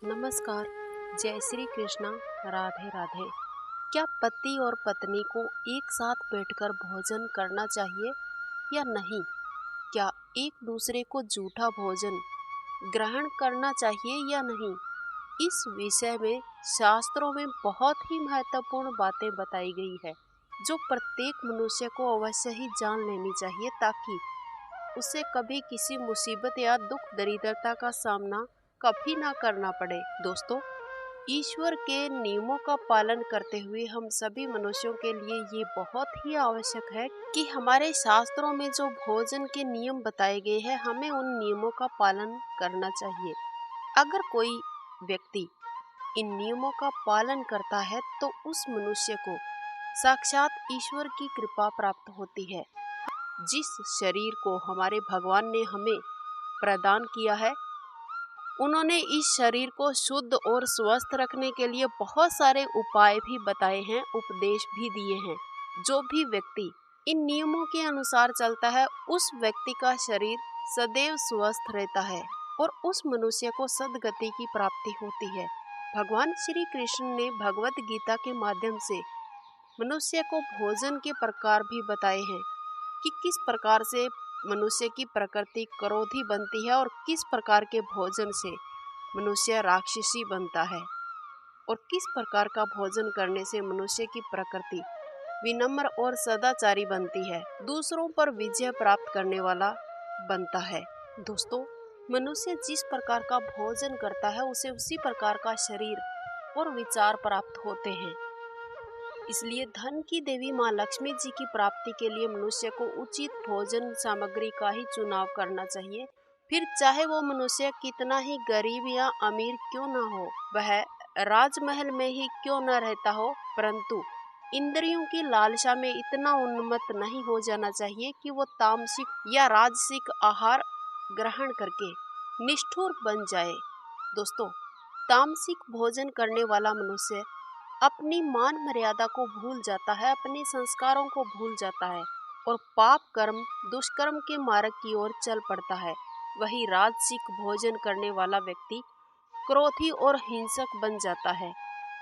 नमस्कार। जय श्री कृष्णा। राधे राधे। क्या पति और पत्नी को एक साथ बैठकर भोजन करना चाहिए या नहीं? क्या एक दूसरे को झूठा भोजन ग्रहण करना चाहिए या नहीं? इस विषय में शास्त्रों में बहुत ही महत्वपूर्ण बातें बताई गई है, जो प्रत्येक मनुष्य को अवश्य ही जान लेनी चाहिए, ताकि उसे कभी किसी मुसीबत या दुख दरिद्रता का सामना कभी ना करना पड़े। दोस्तों, ईश्वर के नियमों का पालन करते हुए हम सभी मनुष्यों के लिए ये बहुत ही आवश्यक है कि हमारे शास्त्रों में जो भोजन के नियम बताए गए हैं, हमें उन नियमों का पालन करना चाहिए। अगर कोई व्यक्ति इन नियमों का पालन करता है तो उस मनुष्य को साक्षात ईश्वर की कृपा प्राप्त होती है। जिस शरीर को हमारे भगवान ने हमें प्रदान किया है, उन्होंने इस शरीर को शुद्ध और स्वस्थ रखने के लिए बहुत सारे उपाय भी बताए हैं, उपदेश भी दिए हैं। जो भी व्यक्ति इन नियमों के अनुसार चलता है, उस व्यक्ति का शरीर सदैव स्वस्थ रहता है और उस मनुष्य को सद्गति की प्राप्ति होती है। भगवान श्री कृष्ण ने भगवत गीता के माध्यम से मनुष्य को भोजन के प्रकार भी बताए हैं कि किस प्रकार से मनुष्य की प्रकृति क्रोधी बनती है और किस प्रकार के भोजन से मनुष्य राक्षसी बनता है और किस प्रकार का भोजन करने से मनुष्य की प्रकृति विनम्र और सदाचारी बनती है, दूसरों पर विजय प्राप्त करने वाला बनता है। दोस्तों, मनुष्य जिस प्रकार का भोजन करता है, उसे उसी प्रकार का शरीर और विचार प्राप्त होते हैं। इसलिए धन की देवी माँ लक्ष्मी जी की प्राप्ति के लिए मनुष्य को उचित भोजन सामग्री का ही चुनाव करना चाहिए। फिर चाहे वो मनुष्य कितना ही गरीब या अमीर क्यों ना हो, वह राजमहल में ही क्यों न रहता हो, परंतु इंद्रियों की लालसा में इतना उन्मत्त नहीं हो जाना चाहिए कि वो तामसिक या राजसिक आहार ग्रहण करके निष्ठुर बन जाए। दोस्तों, तामसिक भोजन करने वाला मनुष्य अपनी मान मर्यादा को भूल जाता है, अपने संस्कारों को भूल जाता है और पाप कर्म दुष्कर्म के मार्ग की ओर चल पड़ता है। वही राजसिक भोजन करने वाला व्यक्ति क्रोधी और हिंसक बन जाता है।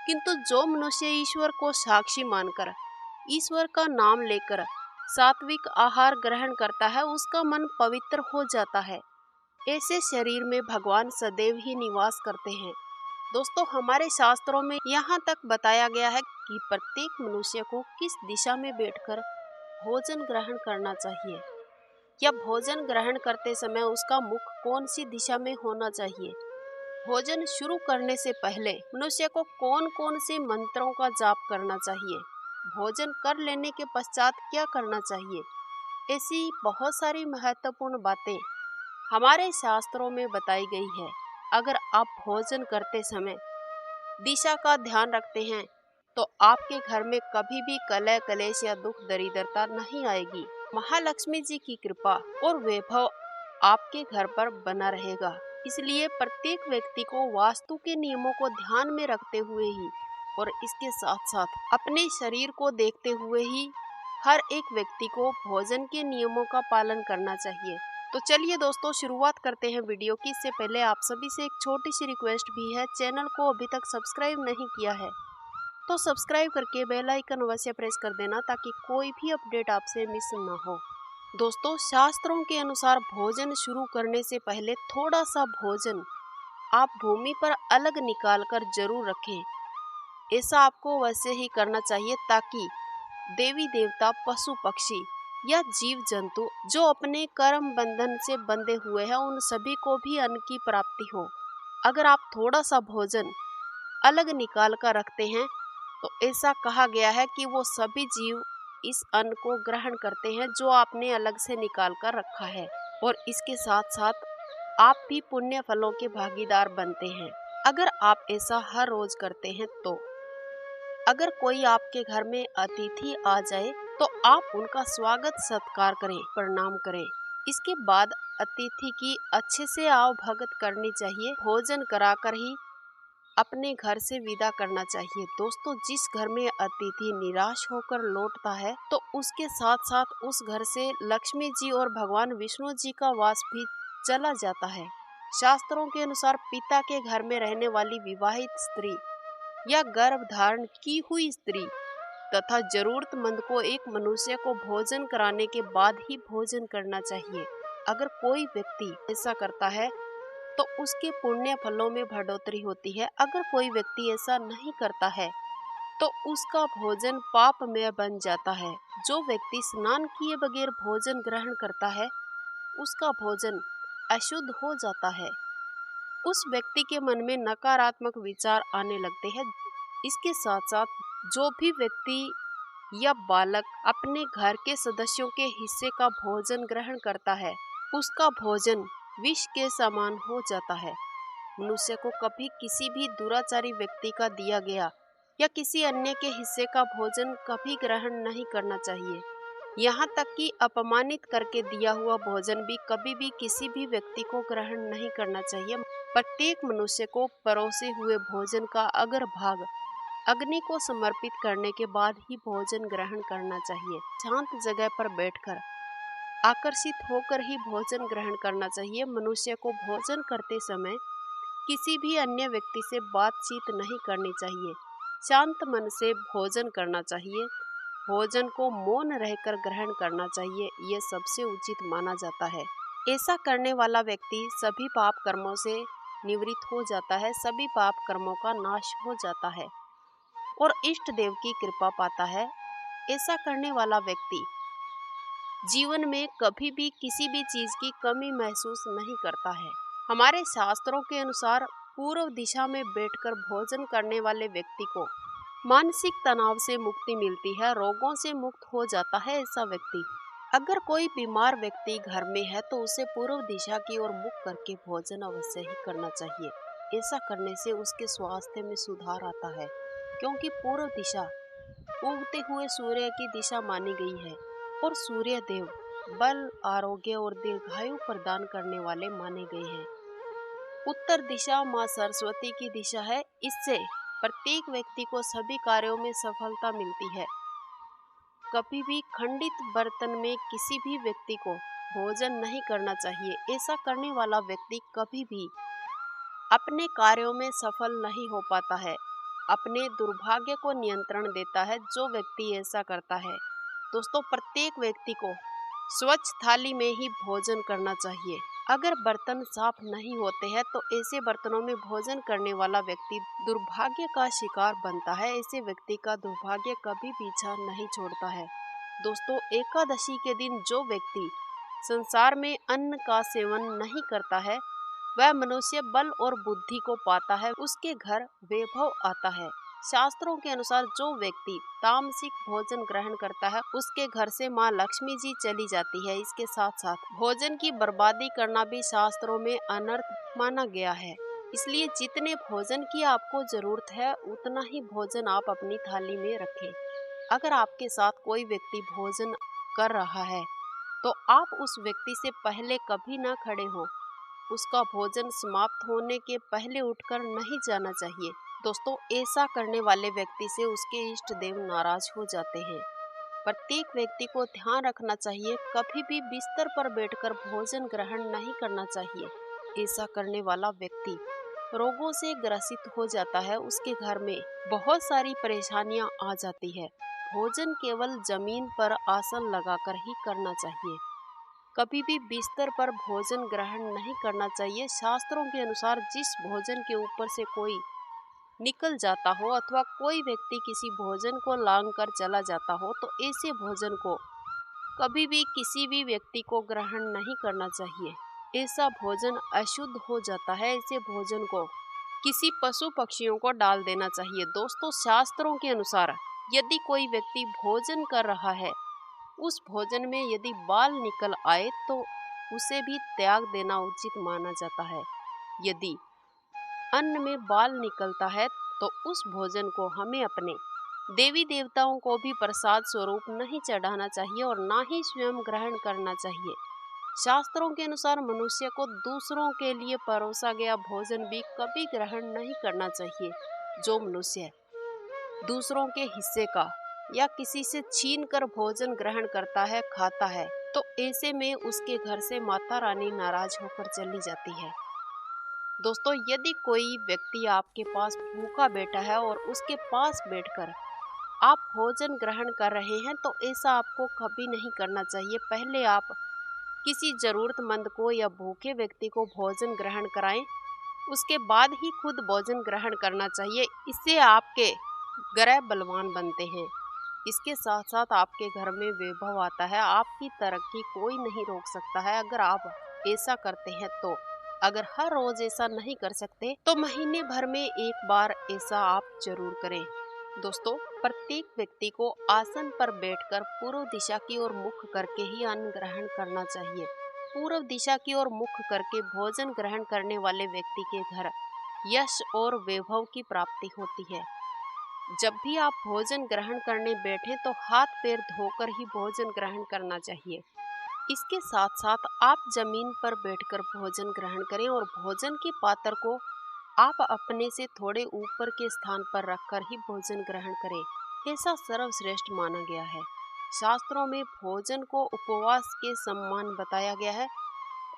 किंतु जो मनुष्य ईश्वर को साक्षी मानकर ईश्वर का नाम लेकर सात्विक आहार ग्रहण करता है, उसका मन पवित्र हो जाता है। ऐसे शरीर में भगवान सदैव ही निवास करते हैं। दोस्तों, हमारे शास्त्रों में यहाँ तक बताया गया है कि प्रत्येक मनुष्य को किस दिशा में बैठकर भोजन ग्रहण करना चाहिए, या भोजन ग्रहण करते समय उसका मुख कौन सी दिशा में होना चाहिए। भोजन शुरू करने से पहले मनुष्य को कौन कौन से मंत्रों का जाप करना चाहिए, भोजन कर लेने के पश्चात क्या करना चाहिए। ऐसी बहुत सारी महत्वपूर्ण बातें हमारे शास्त्रों में बताई गई है। अगर आप भोजन करते समय दिशा का ध्यान रखते हैं तो आपके घर में कभी भी कलह कलेश या दुख दरिद्रता नहीं आएगी। महालक्ष्मी जी की कृपा और वैभव आपके घर पर बना रहेगा। इसलिए प्रत्येक व्यक्ति को वास्तु के नियमों को ध्यान में रखते हुए ही और इसके साथ साथ अपने शरीर को देखते हुए ही हर एक व्यक्ति को भोजन के नियमों का पालन करना चाहिए। तो चलिए दोस्तों, शुरुआत करते हैं वीडियो की। इससे पहले आप सभी से एक छोटी सी रिक्वेस्ट भी है, चैनल को अभी तक सब्सक्राइब नहीं किया है तो सब्सक्राइब करके बेल आइकन अवश्य प्रेस कर देना, ताकि कोई भी अपडेट आपसे मिस ना हो। दोस्तों, शास्त्रों के अनुसार भोजन शुरू करने से पहले थोड़ा सा भोजन आप भूमि पर अलग निकाल कर जरूर रखें। ऐसा आपको वैसे ही करना चाहिए ताकि देवी देवता, पशु पक्षी या जीव जंतु जो अपने कर्म बंधन से बंधे हुए हैं, उन सभी को भी अन्न की प्राप्ति हो। अगर आप थोड़ा सा भोजन अलग निकाल कर रखते हैं तो ऐसा कहा गया है कि वो सभी जीव इस अन्न को ग्रहण करते हैं जो आपने अलग से निकाल कर रखा है, और इसके साथ साथ आप भी पुण्य फलों के भागीदार बनते हैं। अगर आप ऐसा हर रोज करते हैं तो अगर कोई आपके घर में अतिथि आ जाए तो आप उनका स्वागत सत्कार करें, प्रणाम करें। इसके बाद अतिथि की अच्छे से आव भगत करनी चाहिए। भोजन कराकर ही अपने घर से विदा करना चाहिए। दोस्तों, जिस घर में अतिथि निराश होकर लौटता है तो उसके साथ साथ उस घर से लक्ष्मी जी और भगवान विष्णु जी का वास भी चला जाता है। शास्त्रों के अनुसार पिता के घर में रहने वाली विवाहित स्त्री या गर्भ धारण की हुई स्त्री तथा जरूरतमंद को एक मनुष्य को भोजन कराने के बाद ही भोजन करना चाहिए। अगर कोई व्यक्ति ऐसा करता है तो उसके पुण्य फलों में बढ़ोतरी होती है। अगर कोई व्यक्ति ऐसा नहीं करता है तो उसका भोजन पापमय बन जाता है। जो व्यक्ति स्नान किए बगैर भोजन ग्रहण करता है उसका भोजन अशुद्ध हो जाता है। उस व्यक्ति के मन में नकारात्मक विचार आने लगते हैं। इसके साथ साथ जो भी व्यक्ति या बालक अपने घर के सदस्यों के हिस्से का भोजन ग्रहण करता है उसका भोजन विष के समान हो जाता है। मनुष्य को कभी किसी भी दुराचारी व्यक्ति का दिया गया या किसी अन्य के हिस्से का भोजन कभी ग्रहण नहीं करना चाहिए। यहाँ तक कि अपमानित करके दिया हुआ भोजन भी कभी भी किसी भी व्यक्ति को ग्रहण नहीं करना चाहिए। प्रत्येक मनुष्य को परोसे हुए भोजन का अगर भाग अग्नि को समर्पित करने के बाद ही भोजन ग्रहण करना चाहिए। शांत जगह पर बैठकर आकर्षित होकर ही भोजन ग्रहण करना चाहिए। मनुष्य को भोजन करते समय किसी भी अन्य व्यक्ति से बातचीत नहीं करनी चाहिए। शांत मन से भोजन करना चाहिए। भोजन को मौन रहकर ग्रहण करना चाहिए। यह सबसे उचित माना जाता है। ऐसा करने वाला व्यक्ति सभी पाप कर्मों से निवृत्त हो जाता है, सभी पाप कर्मों का नाश हो जाता है और इष्ट देव की कृपा पाता है। ऐसा करने वाला व्यक्ति जीवन में कभी भी किसी भी चीज की कमी महसूस नहीं करता है। हमारे शास्त्रों के अनुसार पूर्व दिशा में बैठकर भोजन करने वाले व्यक्ति को मानसिक तनाव से मुक्ति मिलती है, रोगों से मुक्त हो जाता है ऐसा व्यक्ति। अगर कोई बीमार व्यक्ति घर में है तो उसे पूर्व दिशा की ओर मुख करके भोजन अवश्य ही करना चाहिए। ऐसा करने से उसके स्वास्थ्य में सुधार आता है, क्योंकि पूर्व दिशा उगते हुए सूर्य की दिशा मानी गई है और सूर्य देव बल, आरोग्य और दीर्घायु प्रदान करने वाले माने गए हैं। उत्तर दिशा माँ सरस्वती की दिशा है। इससे प्रत्येक व्यक्ति को सभी कार्यों में सफलता मिलती है। कभी भी खंडित बर्तन में किसी भी व्यक्ति को भोजन नहीं करना चाहिए। ऐसा करने वाला व्यक्ति कभी भी अपने कार्यों में सफल नहीं हो पाता है, अपने दुर्भाग्य को नियंत्रण देता है जो व्यक्ति ऐसा करता है। दोस्तों, प्रत्येक व्यक्ति को स्वच्छ थाली में ही भोजन करना चाहिए। अगर बर्तन साफ नहीं होते हैं तो ऐसे बर्तनों में भोजन करने वाला व्यक्ति दुर्भाग्य का शिकार बनता है। ऐसे व्यक्ति का दुर्भाग्य कभी पीछा नहीं छोड़ता है। दोस्तों, एकादशी के दिन जो व्यक्ति संसार में अन्न का सेवन नहीं करता है वह मनुष्य बल और बुद्धि को पाता है, उसके घर वैभव आता है। शास्त्रों के अनुसार जो व्यक्ति तामसिक भोजन ग्रहण करता है उसके घर से माँ लक्ष्मी जी चली जाती है। इसके साथ साथ भोजन की बर्बादी करना भी शास्त्रों में अनर्थ माना गया है। इसलिए जितने भोजन की आपको जरूरत है उतना ही भोजन आप अपनी थाली में रखें। अगर आपके साथ कोई व्यक्ति भोजन कर रहा है तो आप उस व्यक्ति से पहले कभी ना खड़े हो। उसका भोजन समाप्त होने के पहले उठकर नहीं जाना चाहिए। दोस्तों, ऐसा करने वाले व्यक्ति से उसके इष्ट देव नाराज हो जाते हैं। प्रत्येक व्यक्ति को ध्यान रखना चाहिए, कभी भी बिस्तर पर बैठकर भोजन ग्रहण नहीं करना चाहिए। ऐसा करने वाला व्यक्ति रोगों से ग्रसित हो जाता है, उसके घर में बहुत सारी परेशानियां आ जाती है। भोजन केवल जमीन पर आसन लगाकर ही करना चाहिए। कभी भी बिस्तर पर भोजन ग्रहण नहीं करना चाहिए। शास्त्रों के अनुसार जिस भोजन के ऊपर से कोई निकल जाता हो अथवा कोई व्यक्ति किसी भोजन को लांग कर चला जाता हो तो ऐसे भोजन को कभी भी किसी भी व्यक्ति को ग्रहण नहीं करना चाहिए। ऐसा भोजन अशुद्ध हो जाता है। ऐसे भोजन को किसी पशु पक्षियों को डाल देना चाहिए। दोस्तों, शास्त्रों के अनुसार यदि कोई व्यक्ति भोजन कर रहा है, उस भोजन में यदि बाल निकल आए तो उसे भी त्याग देना उचित माना जाता है। यदि अन्न में बाल निकलता है तो उस भोजन को हमें अपने देवी देवताओं को भी प्रसाद स्वरूप नहीं चढ़ाना चाहिए और ना ही स्वयं ग्रहण करना चाहिए। शास्त्रों के अनुसार मनुष्य को दूसरों के लिए परोसा गया भोजन भी कभी ग्रहण नहीं करना चाहिए। जो मनुष्य दूसरों के हिस्से का या किसी से छीन कर भोजन ग्रहण करता है, खाता है, तो ऐसे में उसके घर से माता रानी नाराज होकर चली जाती है। दोस्तों, यदि कोई व्यक्ति आपके पास भूखा बैठा है और उसके पास बैठकर आप भोजन ग्रहण कर रहे हैं, तो ऐसा आपको कभी नहीं करना चाहिए। पहले आप किसी जरूरतमंद को या भूखे व्यक्ति को भोजन ग्रहण कराएं, उसके बाद ही खुद भोजन ग्रहण करना चाहिए। इससे आपके ग्रह बलवान बनते हैं। इसके साथ साथ आपके घर में वैभव आता है। आपकी तरक्की कोई नहीं रोक सकता है अगर आप ऐसा करते हैं तो। अगर हर रोज ऐसा नहीं कर सकते तो महीने भर में एक बार ऐसा आप जरूर करें। दोस्तों, प्रत्येक व्यक्ति को आसन पर बैठकर पूर्व दिशा की ओर मुख करके ही अन्न ग्रहण करना चाहिए। पूर्व दिशा की ओर मुख करके भोजन ग्रहण करने वाले व्यक्ति के घर यश और वैभव की प्राप्ति होती है। जब भी आप भोजन ग्रहण करने बैठे तो हाथ पैर धोकर ही भोजन ग्रहण करना चाहिए। इसके साथ साथ आप जमीन पर बैठकर भोजन ग्रहण करें और भोजन के पात्र को आप अपने से थोड़े ऊपर के स्थान पर रखकर ही भोजन ग्रहण करें। ऐसा सर्वश्रेष्ठ माना गया है। शास्त्रों में भोजन को उपवास के समान बताया गया है।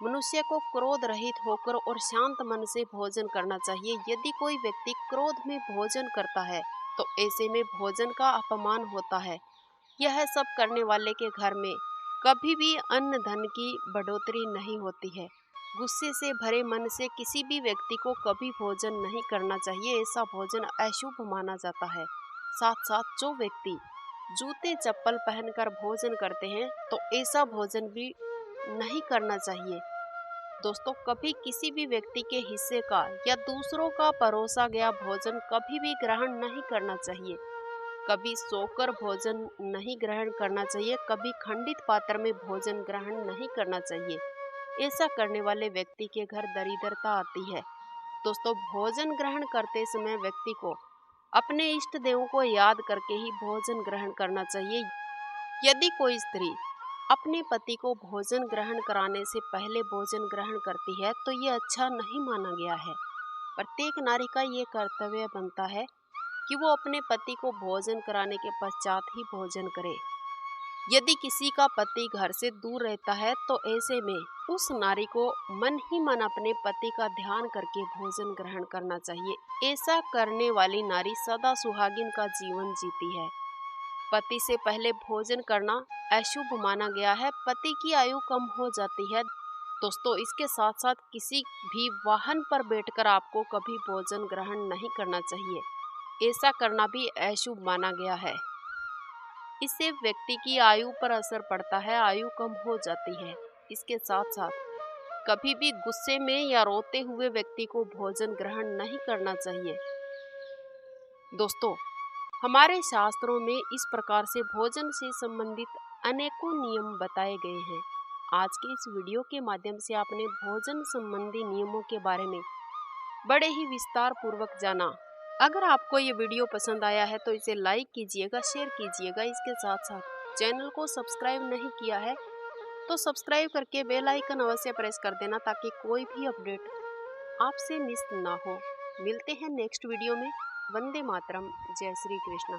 मनुष्य को क्रोध रहित होकर और शांत मन से भोजन करना चाहिए। यदि कोई व्यक्ति क्रोध में भोजन करता है तो ऐसे में भोजन का अपमान होता है। यह सब करने वाले के घर में कभी भी अन्न धन की बढ़ोतरी नहीं होती है। गुस्से से भरे मन से किसी भी व्यक्ति को कभी भोजन नहीं करना चाहिए। ऐसा भोजन अशुभ माना जाता है। साथ साथ जो व्यक्ति जूते चप्पल पहनकर भोजन करते हैं तो ऐसा भोजन भी नहीं करना चाहिए। दोस्तों, कभी किसी भी व्यक्ति के हिस्से का या दूसरों का परोसा गया भोजन कभी भी ग्रहण नहीं करना चाहिए। कभी सोकर भोजन नहीं ग्रहण करना चाहिए। कभी खंडित पात्र में भोजन ग्रहण नहीं करना चाहिए। ऐसा करने वाले व्यक्ति के घर दरिद्रता आती है। दोस्तों, भोजन ग्रहण करते समय व्यक्ति को अपने इष्ट देवों को याद करके ही भोजन ग्रहण करना चाहिए। यदि कोई स्त्री अपने पति को भोजन ग्रहण कराने से पहले भोजन ग्रहण करती है तो ये अच्छा नहीं माना गया है। प्रत्येक नारी का ये कर्तव्य बनता है कि वो अपने पति को भोजन कराने के पश्चात ही भोजन करे। यदि किसी का पति घर से दूर रहता है तो ऐसे में उस नारी को मन ही मन अपने पति का ध्यान करके भोजन ग्रहण करना चाहिए। ऐसा करने वाली नारी सदा सुहागिन का जीवन जीती है। पति से पहले भोजन करना अशुभ माना गया है। पति की आयु कम हो जाती है। दोस्तों, इसके साथ साथ किसी भी वाहन पर बैठकर आपको कभी भोजन ग्रहण नहीं करना चाहिए। ऐसा करना भी अशुभ माना गया है। इससे व्यक्ति की आयु पर असर पड़ता है, आयु कम हो जाती है। इसके साथ साथ कभी भी गुस्से में या रोते हुए व्यक्ति को भोजन ग्रहण नहीं करना चाहिए। दोस्तों, हमारे शास्त्रों में इस प्रकार से भोजन से संबंधित अनेकों नियम बताए गए हैं। आज के इस वीडियो के माध्यम से आपने भोजन संबंधी नियमों के बारे में बड़े ही विस्तार पूर्वक जाना। अगर आपको ये वीडियो पसंद आया है तो इसे लाइक कीजिएगा, शेयर कीजिएगा। इसके साथ साथ चैनल को सब्सक्राइब नहीं किया है तो सब्सक्राइब करके बेल आइकन अवश्य प्रेस कर देना ताकि कोई भी अपडेट आपसे मिस ना हो। मिलते हैं नेक्स्ट वीडियो में। वंदे मातरम। जय श्री कृष्ण।